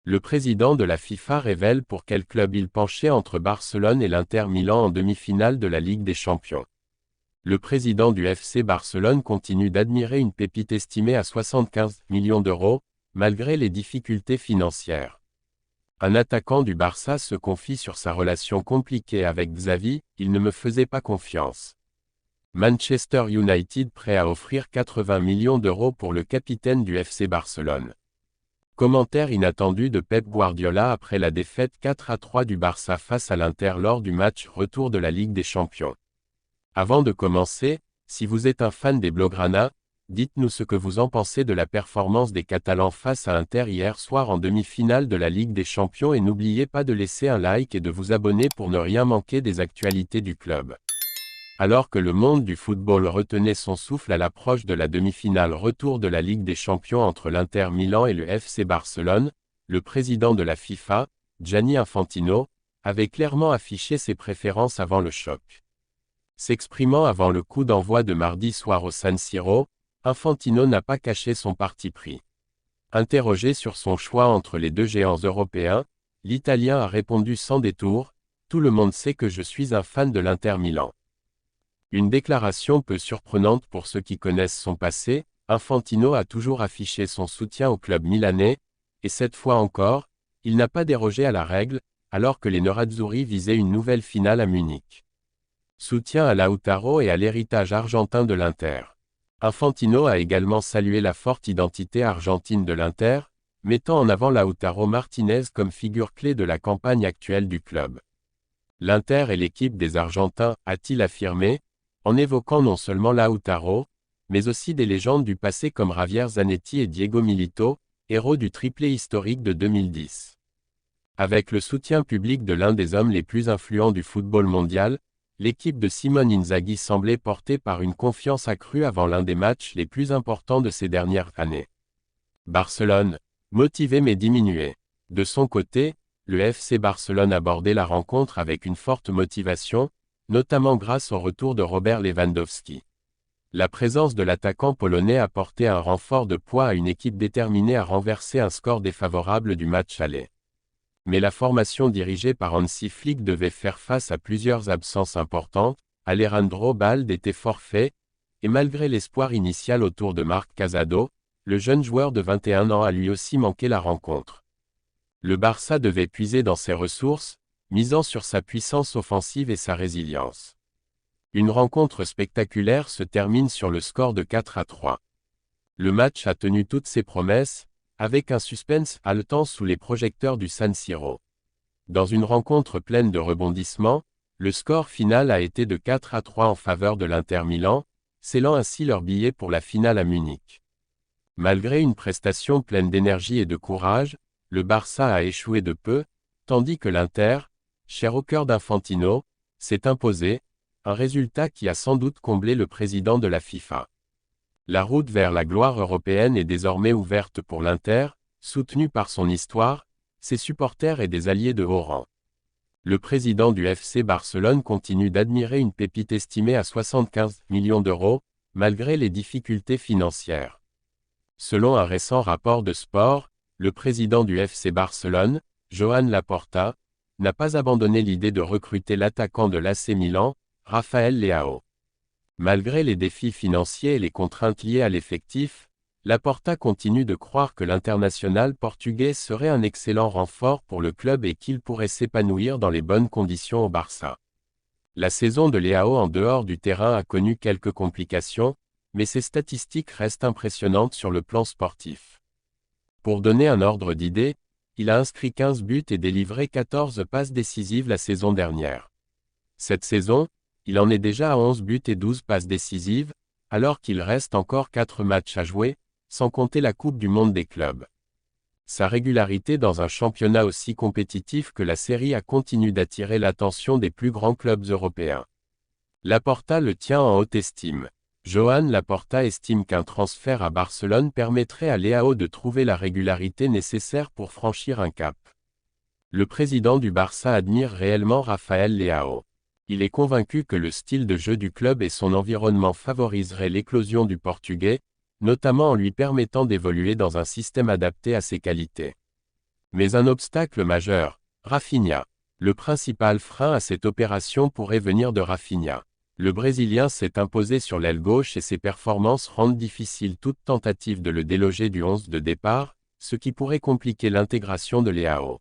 Le président de la FIFA révèle pour quel club il penchait entre Barcelone et l'Inter Milan en demi-finale de la Ligue des Champions. Le président du FC Barcelone continue d'admirer une pépite estimée à 75 millions d'euros, malgré les difficultés financières. Un attaquant du Barça se confie sur sa relation compliquée avec Xavi, il ne me faisait pas confiance. Manchester United prêt à offrir 80 millions d'euros pour le capitaine du FC Barcelone. Commentaire inattendu de Pep Guardiola après la défaite 4-3 du Barça face à l'Inter lors du match retour de la Ligue des Champions. Avant de commencer, si vous êtes un fan des Blaugrana, dites-nous ce que vous en pensez de la performance des Catalans face à Inter hier soir en demi-finale de la Ligue des Champions et n'oubliez pas de laisser un like et de vous abonner pour ne rien manquer des actualités du club. Alors que le monde du football retenait son souffle à l'approche de la demi-finale retour de la Ligue des Champions entre l'Inter Milan et le FC Barcelone, le président de la FIFA, Gianni Infantino, avait clairement affiché ses préférences avant le choc. S'exprimant avant le coup d'envoi de mardi soir au San Siro, Infantino n'a pas caché son parti pris. Interrogé sur son choix entre les deux géants européens, l'Italien a répondu sans détour « Tout le monde sait que je suis un fan de l'Inter Milan ». Une déclaration peu surprenante pour ceux qui connaissent son passé, Infantino a toujours affiché son soutien au club milanais, et cette fois encore, il n'a pas dérogé à la règle, alors que les Nerazzurri visaient une nouvelle finale à Munich. Soutien à Lautaro et à l'héritage argentin de l'Inter. Infantino a également salué la forte identité argentine de l'Inter, mettant en avant Lautaro Martinez comme figure clé de la campagne actuelle du club. L'Inter est l'équipe des Argentins, a-t-il affirmé, en évoquant non seulement Lautaro, mais aussi des légendes du passé comme Javier Zanetti et Diego Milito, héros du triplé historique de 2010. Avec le soutien public de l'un des hommes les plus influents du football mondial, l'équipe de Simone Inzaghi semblait portée par une confiance accrue avant l'un des matchs les plus importants de ces dernières années. Barcelone, motivé mais diminué. De son côté, le FC Barcelone abordait la rencontre avec une forte motivation, notamment grâce au retour de Robert Lewandowski. La présence de l'attaquant polonais apportait un renfort de poids à une équipe déterminée à renverser un score défavorable du match aller. Mais la formation dirigée par Hansi Flick devait faire face à plusieurs absences importantes, Alejandro Balde était forfait, et malgré l'espoir initial autour de Marc Casado, le jeune joueur de 21 ans a lui aussi manqué la rencontre. Le Barça devait puiser dans ses ressources, misant sur sa puissance offensive et sa résilience. Une rencontre spectaculaire se termine sur le score de 4-3. Le match a tenu toutes ses promesses, avec un suspense haletant sous les projecteurs du San Siro. Dans une rencontre pleine de rebondissements, le score final a été de 4-3 en faveur de l'Inter Milan, scellant ainsi leur billet pour la finale à Munich. Malgré une prestation pleine d'énergie et de courage, le Barça a échoué de peu, tandis que l'Inter, cher au cœur d'Infantino, s'est imposé, un résultat qui a sans doute comblé le président de la FIFA. La route vers la gloire européenne est désormais ouverte pour l'Inter, soutenu par son histoire, ses supporters et des alliés de haut rang. Le président du FC Barcelone continue d'admirer une pépite estimée à 75 millions d'euros, malgré les difficultés financières. Selon un récent rapport de Sport, le président du FC Barcelone, Joan Laporta, n'a pas abandonné l'idée de recruter l'attaquant de l'AC Milan, Rafael Leao. Malgré les défis financiers et les contraintes liées à l'effectif, Laporta continue de croire que l'international portugais serait un excellent renfort pour le club et qu'il pourrait s'épanouir dans les bonnes conditions au Barça. La saison de Leao en dehors du terrain a connu quelques complications, mais ses statistiques restent impressionnantes sur le plan sportif. Pour donner un ordre d'idée, il a inscrit 15 buts et délivré 14 passes décisives la saison dernière. Cette saison, il en est déjà à 11 buts et 12 passes décisives, alors qu'il reste encore 4 matchs à jouer, sans compter la Coupe du Monde des clubs. Sa régularité dans un championnat aussi compétitif que la Serie A continue d'attirer l'attention des plus grands clubs européens. Laporta le tient en haute estime. Joan Laporta estime qu'un transfert à Barcelone permettrait à Leao de trouver la régularité nécessaire pour franchir un cap. Le président du Barça admire réellement Rafael Leao. Il est convaincu que le style de jeu du club et son environnement favoriseraient l'éclosion du Portugais, notamment en lui permettant d'évoluer dans un système adapté à ses qualités. Mais un obstacle majeur, Rafinha. Le principal frein à cette opération pourrait venir de Rafinha. Le Brésilien s'est imposé sur l'aile gauche et ses performances rendent difficile toute tentative de le déloger du 11 de départ, ce qui pourrait compliquer l'intégration de Leao.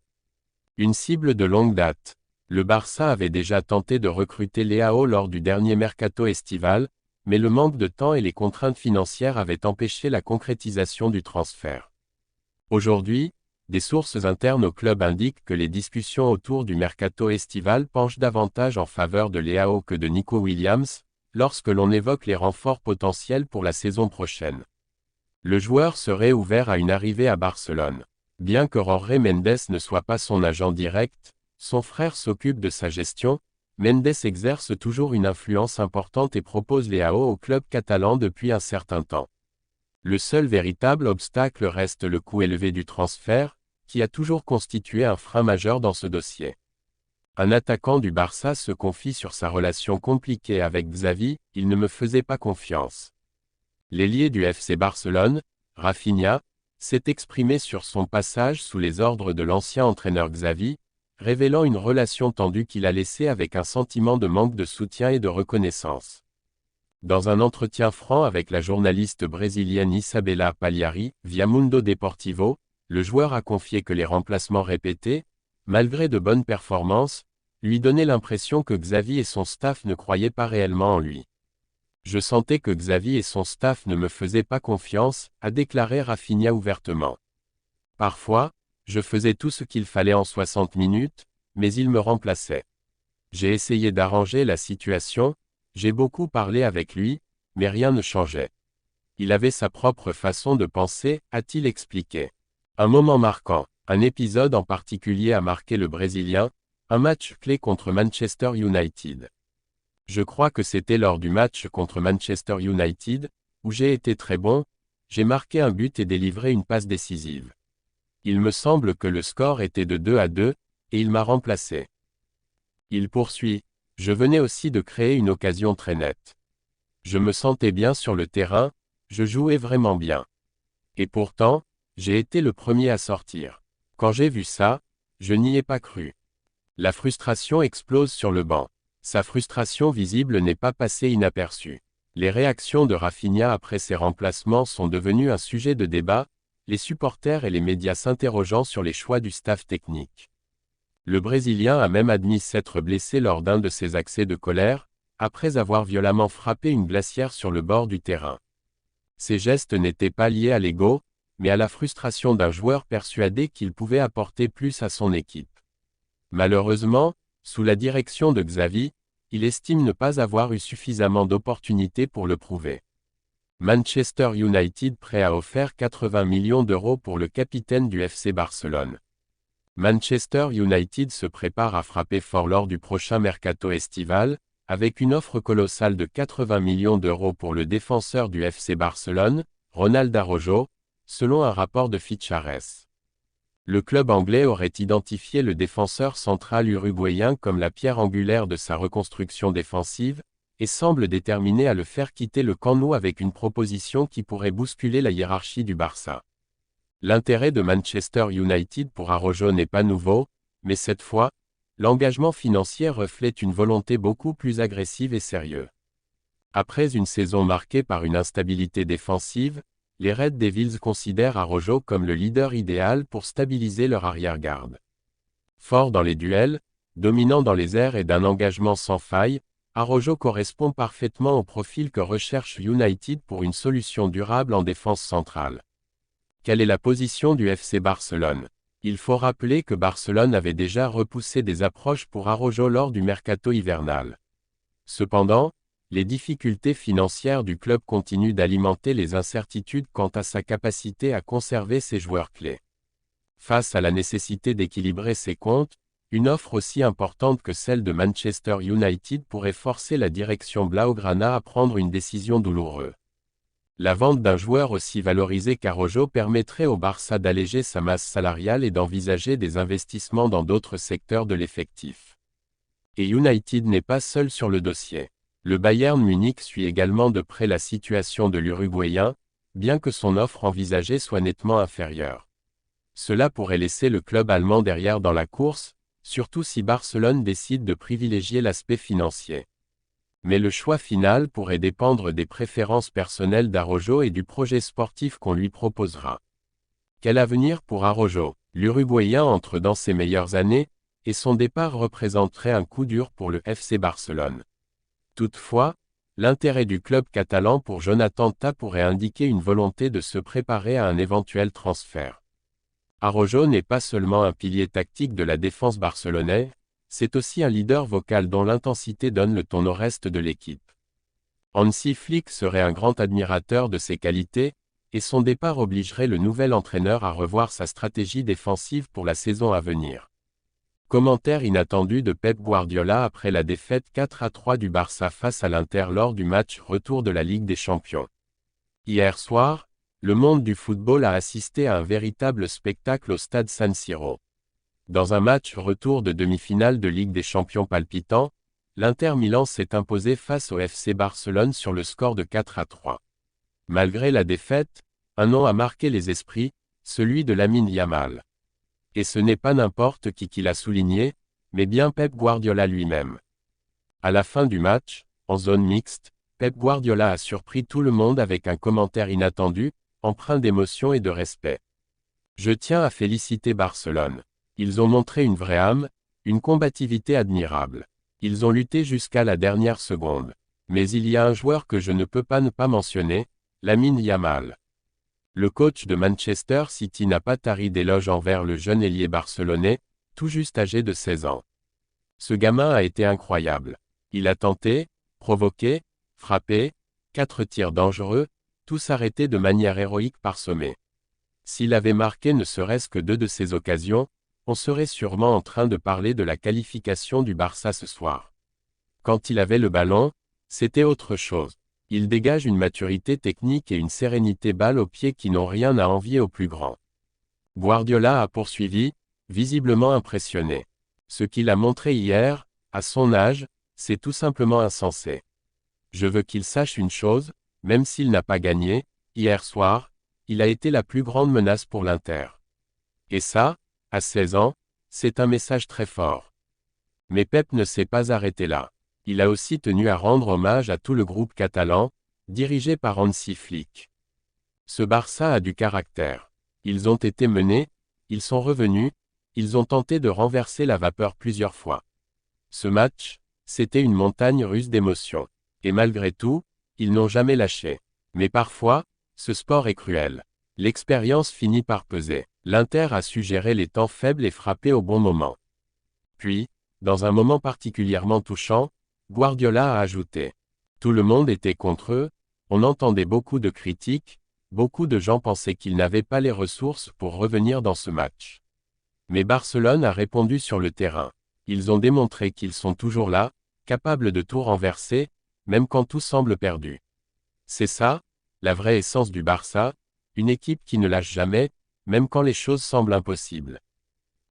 Une cible de longue date. Le Barça avait déjà tenté de recruter Leao lors du dernier mercato estival, mais le manque de temps et les contraintes financières avaient empêché la concrétisation du transfert. Aujourd'hui, des sources internes au club indiquent que les discussions autour du mercato estival penchent davantage en faveur de Leao que de Nico Williams, lorsque l'on évoque les renforts potentiels pour la saison prochaine. Le joueur serait ouvert à une arrivée à Barcelone. Bien que Jorge Mendes ne soit pas son agent direct, son frère s'occupe de sa gestion. Mendes exerce toujours une influence importante et propose Leao au club catalan depuis un certain temps. Le seul véritable obstacle reste le coût élevé du transfert, qui a toujours constitué un frein majeur dans ce dossier. Un attaquant du Barça se confie sur sa relation compliquée avec Xavi, il ne me faisait pas confiance. L'ailier du FC Barcelone, Rafinha, s'est exprimé sur son passage sous les ordres de l'ancien entraîneur Xavi, révélant une relation tendue qu'il a laissée avec un sentiment de manque de soutien et de reconnaissance. Dans un entretien franc avec la journaliste brésilienne Isabella Pagliari, via Mundo Deportivo, le joueur a confié que les remplacements répétés, malgré de bonnes performances, lui donnaient l'impression que Xavi et son staff ne croyaient pas réellement en lui. Je sentais que Xavi et son staff ne me faisaient pas confiance, a déclaré Rafinha ouvertement. Parfois, je faisais tout ce qu'il fallait en 60 minutes, mais il me remplaçait. J'ai essayé d'arranger la situation, j'ai beaucoup parlé avec lui, mais rien ne changeait. Il avait sa propre façon de penser, a-t-il expliqué. Un moment marquant, un épisode en particulier a marqué le Brésilien, un match clé contre Manchester United. Je crois que c'était lors du match contre Manchester United, où j'ai été très bon, j'ai marqué un but et délivré une passe décisive. Il me semble que le score était de 2-2, et il m'a remplacé. Il poursuit. Je venais aussi de créer une occasion très nette. Je me sentais bien sur le terrain, je jouais vraiment bien. Et pourtant, j'ai été le premier à sortir. Quand j'ai vu ça, je n'y ai pas cru. La frustration explose sur le banc. Sa frustration visible n'est pas passée inaperçue. Les réactions de Rafinha après ses remplacements sont devenues un sujet de débat, les supporters et les médias s'interrogeant sur les choix du staff technique. Le Brésilien a même admis s'être blessé lors d'un de ses accès de colère, après avoir violemment frappé une glacière sur le bord du terrain. Ces gestes n'étaient pas liés à l'ego, mais à la frustration d'un joueur persuadé qu'il pouvait apporter plus à son équipe. Malheureusement, sous la direction de Xavi, il estime ne pas avoir eu suffisamment d'opportunités pour le prouver. Manchester United prêt à offrir 80 millions d'euros pour le capitaine du FC Barcelone. Manchester United se prépare à frapper fort lors du prochain mercato estival, avec une offre colossale de 80 millions d'euros pour le défenseur du FC Barcelone, Ronald Araujo, selon un rapport de Fichares. Le club anglais aurait identifié le défenseur central uruguayen comme la pierre angulaire de sa reconstruction défensive, et semble déterminé à le faire quitter le Camp Nou avec une proposition qui pourrait bousculer la hiérarchie du Barça. L'intérêt de Manchester United pour Araujo n'est pas nouveau, mais cette fois, l'engagement financier reflète une volonté beaucoup plus agressive et sérieuse. Après une saison marquée par une instabilité défensive, les Red Devils considèrent Araujo comme le leader idéal pour stabiliser leur arrière-garde. Fort dans les duels, dominant dans les airs et d'un engagement sans faille, Araujo correspond parfaitement au profil que recherche United pour une solution durable en défense centrale. Quelle est la position du FC Barcelone? Il faut rappeler que Barcelone avait déjà repoussé des approches pour Araujo lors du mercato hivernal. Cependant, les difficultés financières du club continuent d'alimenter les incertitudes quant à sa capacité à conserver ses joueurs clés. Face à la nécessité d'équilibrer ses comptes, une offre aussi importante que celle de Manchester United pourrait forcer la direction blaugrana à prendre une décision douloureuse. La vente d'un joueur aussi valorisé qu'Araujo permettrait au Barça d'alléger sa masse salariale et d'envisager des investissements dans d'autres secteurs de l'effectif. Et United n'est pas seul sur le dossier. Le Bayern Munich suit également de près la situation de l'Uruguayen, bien que son offre envisagée soit nettement inférieure. Cela pourrait laisser le club allemand derrière dans la course, surtout si Barcelone décide de privilégier l'aspect financier. Mais le choix final pourrait dépendre des préférences personnelles d'Araujo et du projet sportif qu'on lui proposera. Quel avenir pour Araujo? L'Uruguayen entre dans ses meilleures années, et son départ représenterait un coup dur pour le FC Barcelone. Toutefois, l'intérêt du club catalan pour Jonathan Tah pourrait indiquer une volonté de se préparer à un éventuel transfert. Araujo n'est pas seulement un pilier tactique de la défense barcelonaise, c'est aussi un leader vocal dont l'intensité donne le ton au reste de l'équipe. Hansi Flick serait un grand admirateur de ses qualités, et son départ obligerait le nouvel entraîneur à revoir sa stratégie défensive pour la saison à venir. Commentaire inattendu de Pep Guardiola après la défaite 4-3 du Barça face à l'Inter lors du match retour de la Ligue des Champions. Hier soir, le monde du football a assisté à un véritable spectacle au stade San Siro. Dans un match retour de demi-finale de Ligue des Champions palpitant, l'Inter Milan s'est imposé face au FC Barcelone sur le score de 4-3. Malgré la défaite, un nom a marqué les esprits, celui de Lamine Yamal. Et ce n'est pas n'importe qui l'a souligné, mais bien Pep Guardiola lui-même. À la fin du match, en zone mixte, Pep Guardiola a surpris tout le monde avec un commentaire inattendu, empreint d'émotion et de respect. Je tiens à féliciter Barcelone. Ils ont montré une vraie âme, une combativité admirable. Ils ont lutté jusqu'à la dernière seconde. Mais il y a un joueur que je ne peux pas ne pas mentionner, Lamine Yamal. Le coach de Manchester City n'a pas tari d'éloges envers le jeune ailier barcelonais, tout juste âgé de 16 ans. Ce gamin a été incroyable. Il a tenté, provoqué, frappé, 4 tirs dangereux, tous arrêtés de manière héroïque par sommet. S'il avait marqué ne serait-ce que 2 de ces occasions, on serait sûrement en train de parler de la qualification du Barça ce soir. Quand il avait le ballon, c'était autre chose. Il dégage une maturité technique et une sérénité balle au pied qui n'ont rien à envier aux plus grands. Guardiola a poursuivi, visiblement impressionné. Ce qu'il a montré hier, à son âge, c'est tout simplement insensé. Je veux qu'il sache une chose, même s'il n'a pas gagné, hier soir, il a été la plus grande menace pour l'Inter. Et ça, à 16 ans, c'est un message très fort. Mais Pep ne s'est pas arrêté là. Il a aussi tenu à rendre hommage à tout le groupe catalan, dirigé par Hansi Flick. Ce Barça a du caractère. Ils ont été menés, ils sont revenus, ils ont tenté de renverser la vapeur plusieurs fois. Ce match, c'était une montagne russe d'émotions. Et malgré tout, ils n'ont jamais lâché. Mais parfois, ce sport est cruel. L'expérience finit par peser. L'Inter a su gérer les temps faibles et frapper au bon moment. Puis, dans un moment particulièrement touchant, Guardiola a ajouté. Tout le monde était contre eux, on entendait beaucoup de critiques, beaucoup de gens pensaient qu'ils n'avaient pas les ressources pour revenir dans ce match. Mais Barcelone a répondu sur le terrain. Ils ont démontré qu'ils sont toujours là, capables de tout renverser, même quand tout semble perdu. C'est ça, la vraie essence du Barça, une équipe qui ne lâche jamais, même quand les choses semblent impossibles.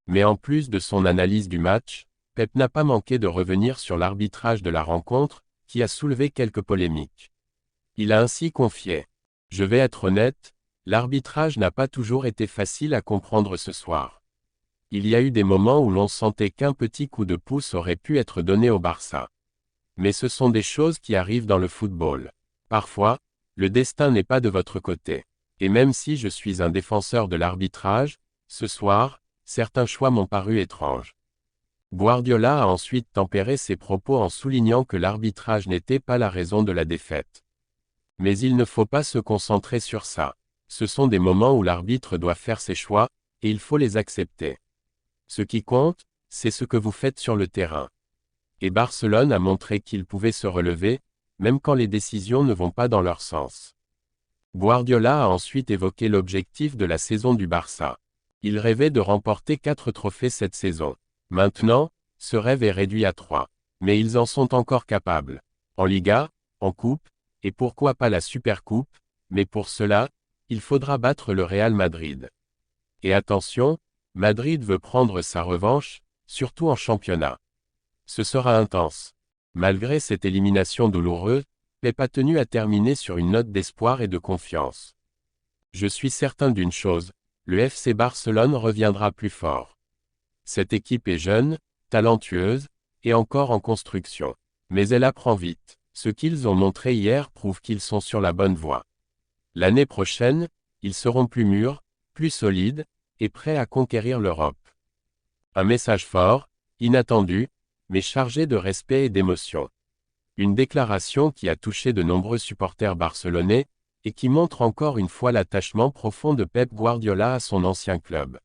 Mais en plus de son analyse du match, Pep n'a pas manqué de revenir sur l'arbitrage de la rencontre, qui a soulevé quelques polémiques. Il a ainsi confié. Je vais être honnête, l'arbitrage n'a pas toujours été facile à comprendre ce soir. Il y a eu des moments où l'on sentait qu'un petit coup de pouce aurait pu être donné au Barça. Mais ce sont des choses qui arrivent dans le football. Parfois, le destin n'est pas de votre côté. Et même si je suis un défenseur de l'arbitrage, ce soir, certains choix m'ont paru étranges. Guardiola a ensuite tempéré ses propos en soulignant que l'arbitrage n'était pas la raison de la défaite. Mais il ne faut pas se concentrer sur ça. Ce sont des moments où l'arbitre doit faire ses choix, et il faut les accepter. Ce qui compte, c'est ce que vous faites sur le terrain. Et Barcelone a montré qu'il pouvait se relever, même quand les décisions ne vont pas dans leur sens. Guardiola a ensuite évoqué l'objectif de la saison du Barça. Il rêvait de remporter 4 trophées cette saison. Maintenant, ce rêve est réduit à 3. Mais ils en sont encore capables. En Liga, en Coupe, et pourquoi pas la Supercoupe, mais pour cela, il faudra battre le Real Madrid. Et attention, Madrid veut prendre sa revanche, surtout en championnat. Ce sera intense. Malgré cette élimination douloureuse, Pep a tenu à terminer sur une note d'espoir et de confiance. Je suis certain d'une chose, le FC Barcelone reviendra plus fort. Cette équipe est jeune, talentueuse, et encore en construction. Mais elle apprend vite. Ce qu'ils ont montré hier prouve qu'ils sont sur la bonne voie. L'année prochaine, ils seront plus mûrs, plus solides, et prêts à conquérir l'Europe. Un message fort, inattendu, mais chargé de respect et d'émotion. Une déclaration qui a touché de nombreux supporters barcelonais, et qui montre encore une fois l'attachement profond de Pep Guardiola à son ancien club.